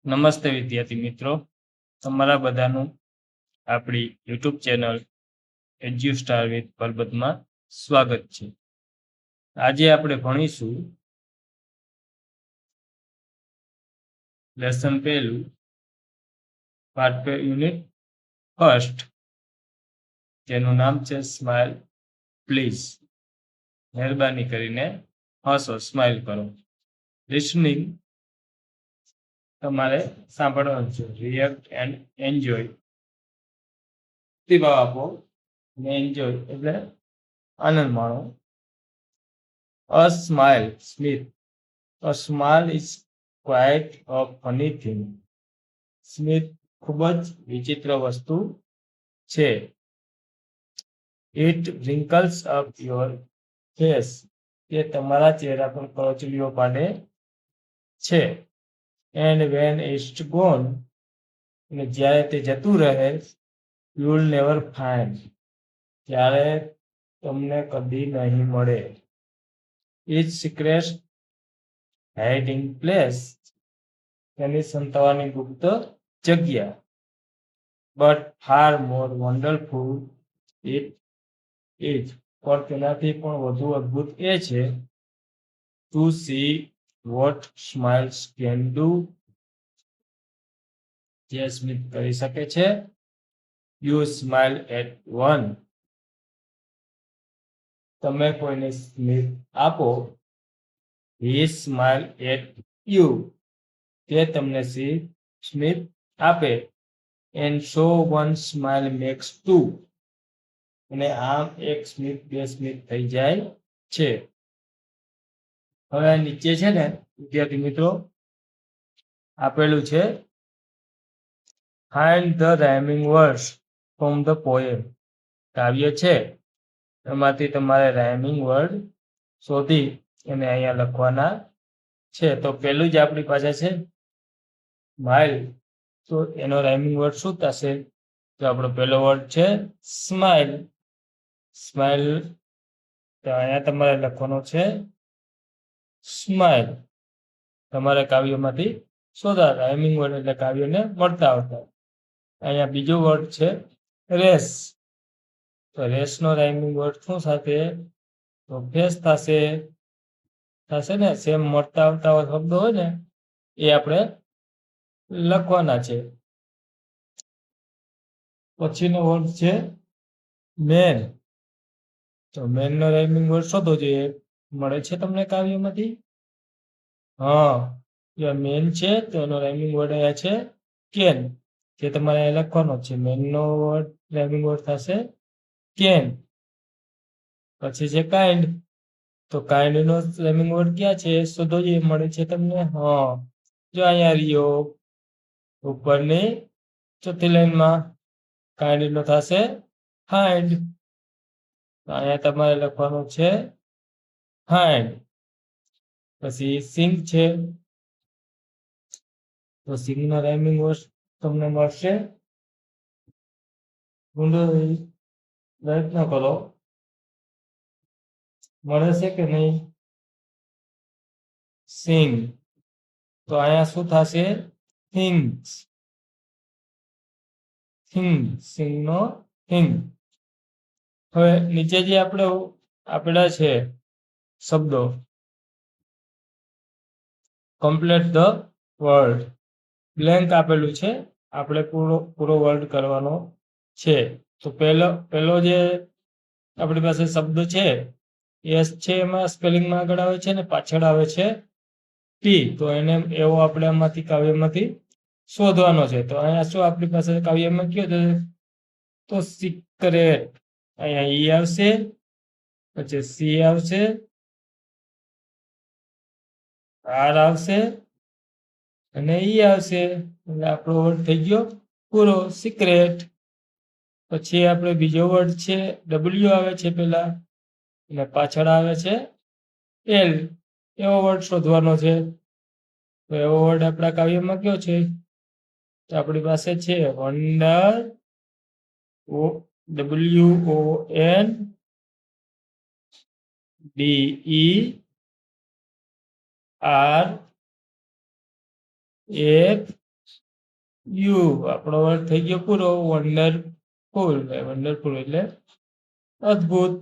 નમસ્તે વિદ્યાર્થી મિત્રો, તમારા બધાનું આપણી યુટ્યુબ ચેનલ એજ્યુસ્ટાર વિથ પરબતમાં સ્વાગત છે. આજે આપણે ભણીશું લેસન પહેલું, પાર્ટ યુનિટ ફર્સ્ટ, જેનું નામ છે સ્માઇલ પ્લીઝ. મહેરબાની કરીને હસો, સ્માઇલ કરો. લિસનિંગ તમારે સાંભળવાનું છે. React and enjoy. પ્રતિભાવ આપો અને એન્જોય એટલે આનંદ માણો. A smile, Smith. A smile is quite a funny thing. સ્મિત ખૂબ જ વિચિત્ર વસ્તુ છે. It wrinkles up your face. તે તમારા ચહેરા પર કરચલીઓ પાડે છે. And when it's gone, અને જ્યારે તે જતું રહે, you'll never find. ત્યારે તમને કદી નહીં મળે. Its secret hiding place. તેની સંતાવાની ગુપ્ત જગ્યા. But far more wonderful it is. પણ તેનાથી પણ વધુ અદ્ભુત એ છે to see what smiles can do. જે સ્મિત કરી શકે છે. You smile at one. તમે કોઈને સ્મિત આપો. He smile at you. તે તમને સ્મિત આપે. And so one smile makes two. અને આમ એક સ્મિત બે સ્મિત થઈ જાય છે. હવે નીચે છે ને વિદ્યાર્થી મિત્રો આપેલું છે find the rhyming words from the poem. કાવ્ય છે એમાંથી તમારે રાઇમિંગ વર્ડ શોધી અને અહીંયા લખવાના છે. તો પેલું જ આપણી પાસે છે સ્માઇલ. તો એનો રાઇમિંગ વર્ડ શું થશે? તો આપણો પહેલો વર્ડ છે સ્માઇલ. સ્માઇલ તો અહીંયા તમારે લખવાનો છે સ્માઇલ. તમારે કાવ્યમાંથી શોધા રાઇમિંગ વર્ડ એટલે કાવ્યને મળતા આવતા. અહીંયા બીજો વર્ડ છે રેસ. તો રેસનો રાઇમિંગ વર્ડ શું સાથે? તો ફેસ થશે ને. સેમ મળતા આવતા શબ્દો હોય ને એ આપણે લખવાના છે. પછીનો વર્ડ છે મેન. તો મેન નો રાઇમિંગ વર્ડ શોધો જોઈએ. મળે છે તમને કાવ્યમાંથી? હા, મેન છે તો એનો રાઇમિંગ વર્ડ અહીંયા છે કેન. જે તમારે અહીંયા લખવાનો છે. મેન નો વર્ડ રાઇમિંગ વર્ડ થશે કેન. પછી છે કાઇન્ડ. તો કાઇન્ડ નો રાઇમિંગ વર્ડ ક્યાં છે? શોધો જોઈએ. મળે છે તમને? હા, જો અહીંયા રહ્યો ઉપરની ચોથી લાઈનમાં. કાઇન્ડ નો થશે ફાઇન્ડ. અહીંયા તમારે લખવાનું છે ફાઇન્ડ. પછી સિંગ છે. તો સિંગ નો રાઇમિંગ વર્ડ તમને મળશે. ઊંડો પ્રયત્ન કરો. મળે છે કે નહીં? સિંગ. તો અહીંયા શું થશે? થિંગ્સ. થિંગ. સિંગ નો થિંગ. હવે નીચે જે આપણે આપેલા છે શબ્દો, કમ્પ્લીટ ધ વર્ડ. બ્લેન્ક આપેલું છે, આપણે પૂરો વર્ડ કરવાનો છે. તો પહેલો જે આપણી પાસે શબ્દ છે એસ છે, એમાં સ્પેલિંગમાં આગળ આવે છે ને પાછળ આવે છે ટી. તો એને એવો આપણે આમાંથી કાવ્યમાંથી શોધવાનો છે. તો અહીંયા શું આપણી પાસે કાવ્યમાં કયો છે? તો સિક્રેટ. અહીંયા ઈ આવશે, પછી સી આવશે, આર આવશે અને ઈ આવશે. એટલે આપણો વર્ડ થઈ ગયો પૂરો, સિક્રેટ. પછી આપણે બીજો વર્ડ છે ડબલ્યુ આવે છે પેલા અને પાછળ આવે છે એલ. એવો વર્ડ શોધવાનો છે. તો એવો વર્ડ આપણા કાવ્યમાં કયો છે? તો આપણી પાસે છે વન્ડર. WONDER. યુ આપણો વર્ડ થઈ ગયો પૂરો. વન્ડરફુલ, વન્ડરફુલ એટલે અદ્ભુત.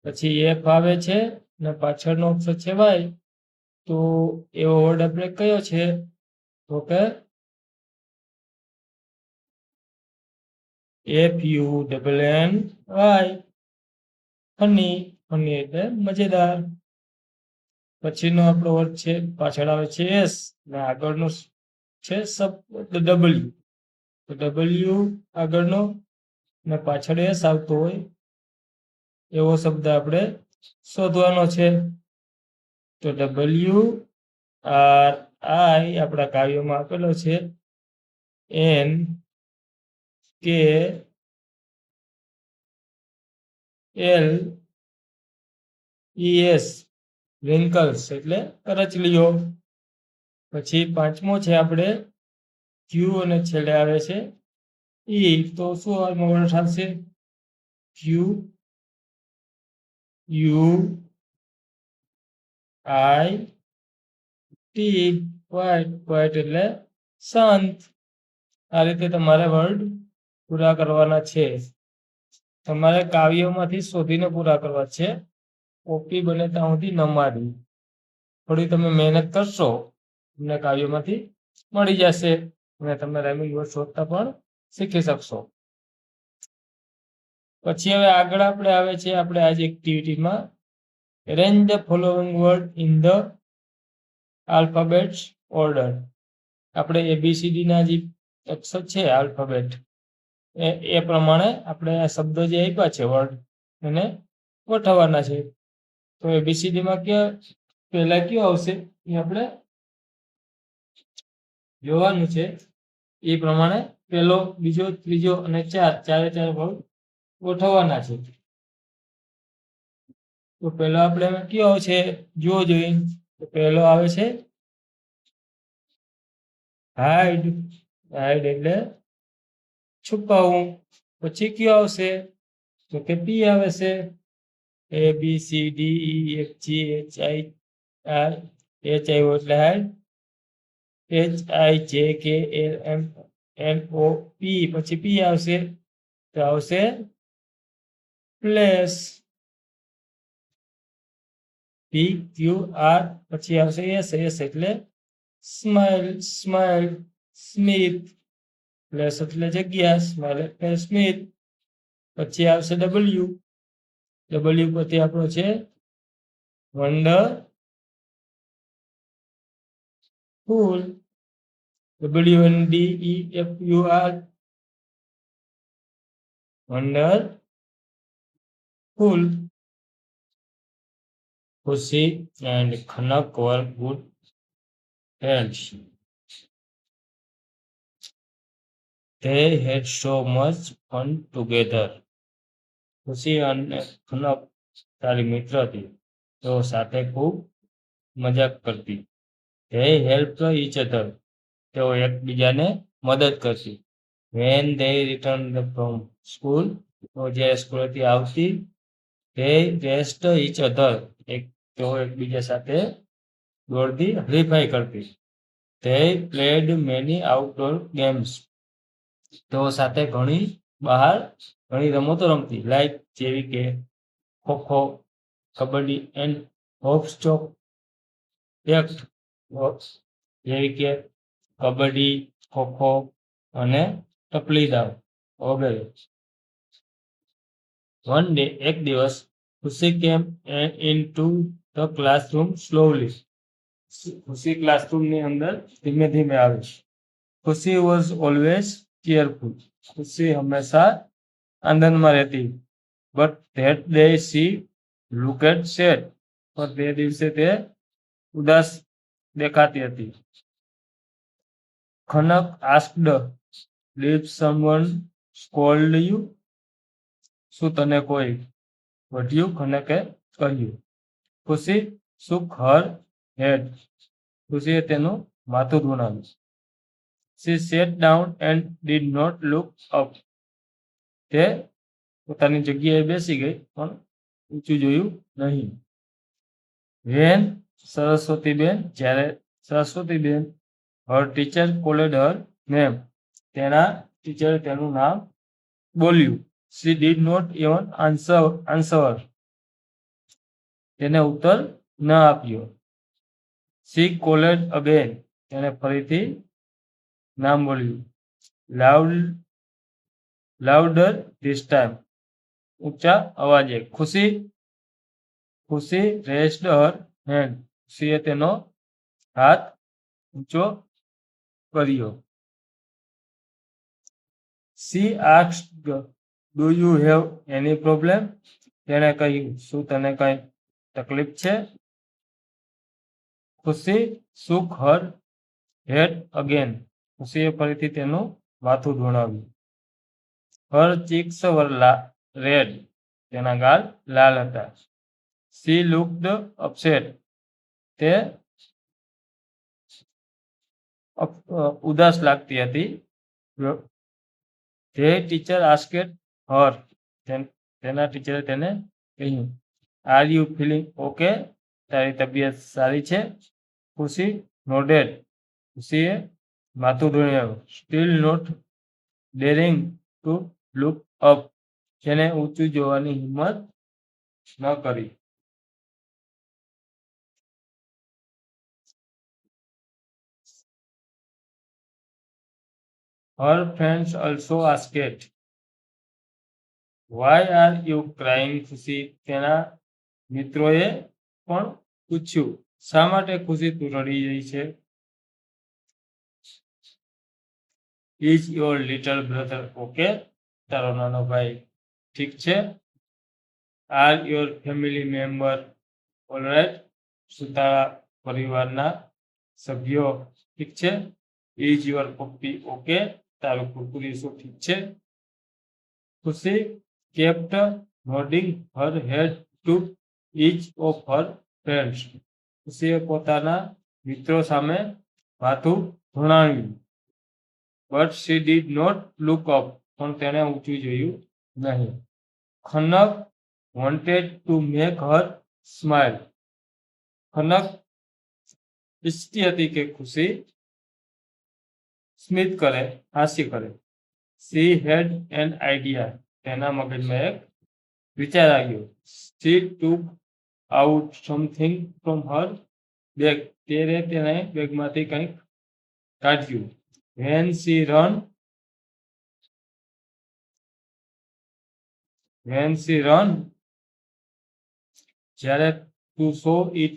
પછી એફ આવે છે ને પાછળનો અક્ષર છે વાય, તો એવો વર્ડ આપણે કયો છે? તો કે FUNNY, ફની. ફની એટલે મજેદાર. પછીનો આપણો વર્ડ છે, પાછળ આવે છે એસ ને આગળનો છે ડબલ્યુ. તો ડબલ્યુ આગળનો ને પાછળ એસ આવતો હોય એવો શબ્દ આપણે શોધવાનો છે. તો WRI આપણા કાવ્યોમાં આપેલો છે NKLES, રિંકલ્સ એટલે કરચલીઓ. પછી પાંચમો છે આપણે ક્યુ અને છેલ્લે આવે છે ઈ. તો શું આમાં વર્ડ થશે? QUI, ક્વાઇટ એટલે શાંત. આ રીતે તમારે વર્ડ પૂરા કરવાના છે. તમારે કાવ્યોમાંથી શોધીને પૂરા કરવા છે. કોપી બને ત્યાં સુધી ન મારી. થોડી તમે મહેનત કરશો, તમને કાવ્યોમાંથી મળી જશે અને તમે રાઇમિંગ વર્ડ શોધતા પણ શીખી શકશો. પછી હવે આગળ આપણે આવે છે આપણે આજ એક્ટિવિટીમાં arrange the following word in the alphabets order. આપણે ABCD ના જે અક્ષર છે આલ્ફાબેટ એ પ્રમાણે આપણે આ શબ્દો જે આપ્યા છે વર્ડ એને ગોઠવવાના છે. તો ABCD માં પહેલા કયો આવશે એ આપણે જોવાનું છે. એ પ્રમાણે પહેલો, બીજો, ત્રીજો અને ચારે ચાર વર્ડ ગોઠવવાના છે. તો પહેલો આપણે કયો આવશે જોવો જોઈએ. તો પહેલો આવે છે હાઈડ. હાઈડ એટલે છુપાવવું. પછી કયો આવશે? તો કે પી આવે છે. ABCDEFGHII, H આવ્યો એટલે હાઈડ. HIJKLMNOP, પછી પી આવશે તો આવશે પ્લેસ. PQR, પછી આવશે એસ. એસ એટલે સ્માઇલ. સ્માઇલ. સ્મિત. પ્લેસ એટલે જગ્યા, સ્માઇલ એટલે સ્મિત. પછી આવશે ડબલ્યુ. ડબલ્યુ પછી આપણો છે wonderful. WNDEFUR, wonderful. Pussy and Khanak were good friends. They had so much fun together. ખુશી અને ખનક તારી મિત્ર હતી, તેઓ સાથે ખૂબ મજાક કરતી. They helped each other, તેઓ એકબીજાને મદદ કરતી. When they returned from school, તો જ્યારે સ્કૂલેથી આવતી, they raced each other, તેઓ એકબીજા સાથે દોડતી હરીફાઈ કરતી. They played many outdoor games, તેઓ સાથે બહાર ઘણી રમતો રમતી. લાઈક જેવી કે ખોખો, કબડ્ડી એન્ડ હોપસ્ટોક. એક્ટ જેવી કે કબડ્ડી, ખોખો અને ટપલી દાવ વગેરે. One day, એક દિવસ, ખુશી came into the classroom slowly. ખુશી ક્લાસરૂમની અંદર ધીમે ધીમે આવી. ખુશી was always cheerful. ખુશી હંમેશા આનંદમાં રહેતી. But that day she looked sad. પણ તે દિવસે તે ઉદાસ દેખાતી હતી. Khanak asked, did someone scold you? શું તને કોઈ વઢ્યું? ખનકે કહ્યું. ખુશી shook her head. ખુશીએ તેનું માથું ધુણાવ્યું. She sat down and did not look up. તે પોતાની જગ્યાએ બેસી ગઈ પણ ઊંચું જોયું નહીં. When સરસ્વતીબેન, જ્યારે Saraswatiben, her teacher called her name. તેના ટીચરે તેનું નામ બોલ્યું. She did not even answer. તેને ઉત્તર ન આપ્યો. She called again. તેને ફરીથી નામ બોલ્યું. Louder this time. ઊંચા અવાજે. ખુશી raised her hand. ખુશીએ તેનો હાથ ઊંચો કર્યો. She asked, do you have any problem? તેણે કહ્યું, શું તને કઈ તકલીફ છે? ખુશી shook her head again. ખુશીએ ફરીથી તેનું માથું ધુણાવ્યું. Her cheeks were red. તેના ગાલ લાલ હતા. She looked upset. તે ઉદાસ લાગતી હતી. The teacher asked her. તેના ટીચરે તેને કહ્યું, are you feeling okay? તારી તબિયત સારી છે? ખુશી nodded. ખુશીએ માથું ધુણાવ્યું. Still not daring to look up. તેને ઊંચું જોવાની હિંમત ન કરી. Her friends also asked, why are you crying? ખુશી તેના મિત્રોએ પણ પૂછ્યું, શા માટે ખુશી તું રડી રહી છે? Is your little brother okay? તારો નાનો ભાઈ ઠીક છે? Are your family member all right? શું તારા પરિવારના સભ્યો ઠીક છે? Is your puppy okay? તારું કુકરી શું ઠીક છે? ખુશી kept nodding her head to each of her friends. ખુશીએ પોતાના મિત્રો સામે માથું ધુણાવ્યું. But she did not look up. પણ તેણે ઊંચું જોયું નહીં. Khanak wanted to make her smile. Khanak ઈચ્છતી હતી કે ખુશી સ્મિત કરે, હાસ્ય કરે. She had an idea. તેના મગજમાં એક વિચાર આવ્યો. She took out something from her bag. તેને બેગમાંથી કંઈક કાઢ્યું. When she run, જ્યારે to show it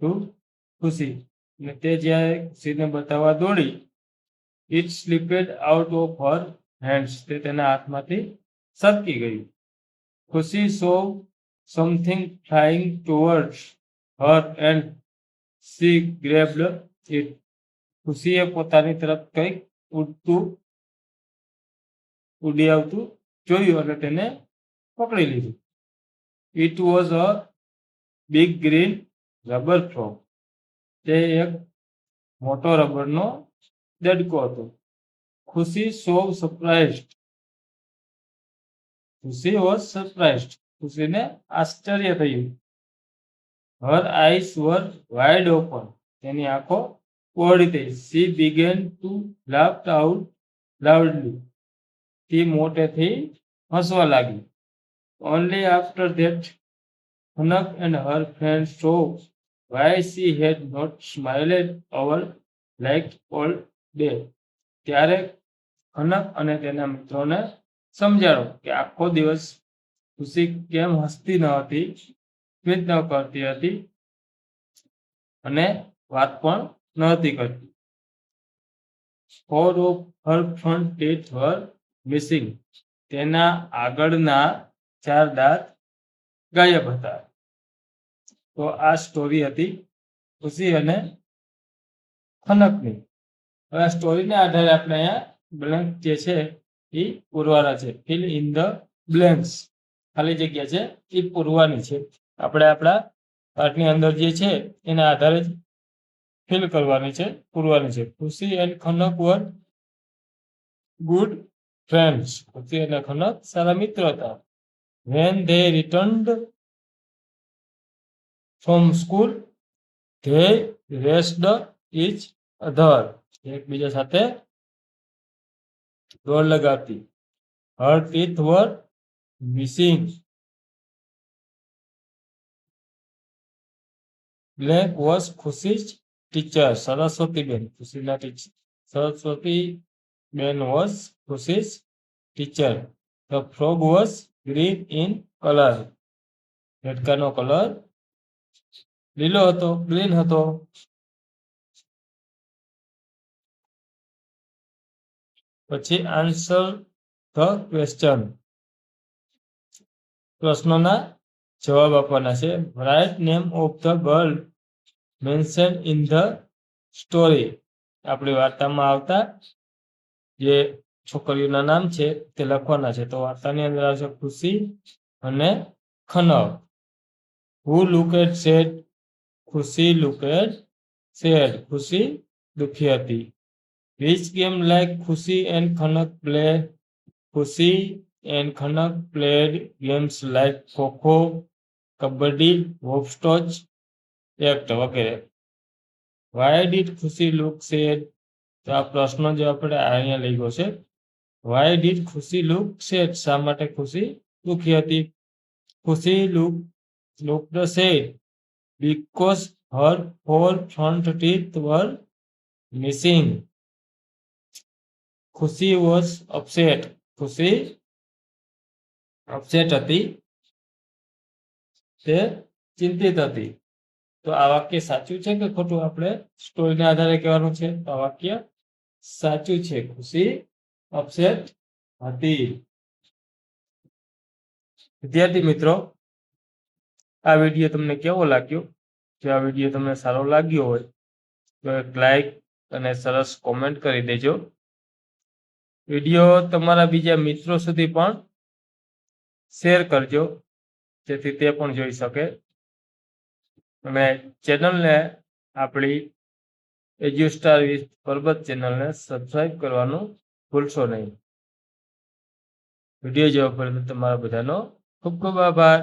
to ખુશી, અને તે જ્યારે ખુશીને બતાવવા દોડી, it slipped out of her hands. તે તેના હાથમાંથી સરકી ગયું. ખુશી saw something flying towards her and she grabbed it. ખુશીએ પોતાની તરફ કંઈક ઉડી આવતું જોયું અને તેને પકડી લીધું. It was a big green rubber frog. તે એક મોટો રબરનો દેડકો હતો. ખુશી was surprised. ખુશીને આશ્ચર્ય થયું. Her eyes were wide open. તેની આંખો પહોળી થઈ. She began to laugh out loudly. તે મોટેથી હસવા લાગી. Only after that, Khanak and her friends saw why she had not smiled over like all day. ત્યારે ખનક અને તેના મિત્રોને સમજાયો કે આખો દિવસ ખુશી કેમ હસતી ન હતી, સ્મિત ન કરતી હતી અને વાત પણ ન હતી કરતી. 4 of her front teeth were missing. તેના આગળના 4 દાંત ગાયબ હતા. તો આ સ્ટોરી હતી ખુશી અને ખનકની. હવે આ સ્ટોરીને આધારે આપણે અહીંયા બ્લેન્ક જે છે એ પૂરવાના છે. Fill in the blanks. ખાલી જગ્યા છે એ પૂરવાની છે. આપણે આપણા પાઠની અંદર જે છે એના આધારે જ ફિલ કરવાની છે, પૂરવાની છે. Khushi and Khanak were good friends. Khushi અને ખનક સારા મિત્ર હતા. When they returned from school, they raced each other. એકબીજા સાથે દોડ લગાવતી. Her teeth were missing. Black was Khushis teacher. Saraswati Ben was Khushis teacher. The frog was green in color. દેડકાનો colour લીલો હતો, green હતો. પછી આન્સર ધ ક્વેશ્ચન, પ્રશ્નોના જવાબ આપવાના છે. Write name of the girl mention in the story. આપણી વાર્તામાં આવતા જે છોકરીઓના નામ છે તે લખવાના છે. તો વાર્તાની અંદર આવશે ખુશી અને ખનક. હુ લુકેડ સેડ? ખુશી લુકેડ સેડ. ખુશી દુખી હતી. Which game like Khushi and Khanak play? Khushi and Khanak played games like kho-kho, kabaddi, hopscotch, એક્ટ વગેરે. Why did Khushi look sad? તો આ પ્રશ્ન જે આપણે અહીંયા લઈ ગયો છે. Why did Khushi look sad? શા માટે ખુશી દુખી હતી? ખુશી looked sad because her 4 front teeth were missing. ખુશી was upset. ખુશી upset હતી, તે ચિંતિત હતી. તો આ વાક્ય સાચું છે કે ખોટું આપણે સ્ટોરીના આધારે કહેવાનું છે. તો આ વાક્ય સાચું છે. ખુશી અપસેટ હતી. વિદ્યાર્થી મિત્રો, આ વિડીયો તમને કેવો લાગ્યો? જો આ વિડીયો તમને સારો લાગ્યો હોય તો એક લાઈક અને સરસ કોમેન્ટ કરી દેજો. વિડીયો તમારા બીજા મિત્રો સુધી પણ શેર કરજો, જેથી તે પણ જોઈ શકે. અને ચેનલને આપણી એજ્યુસ્ટાર વિથ પરબત ચેનલને સબસ્ક્રાઈબ કરવાનું ભૂલશો નહીં. વિડીયો જોવા પર તમારા બધાનો ખૂબ ખૂબ આભાર.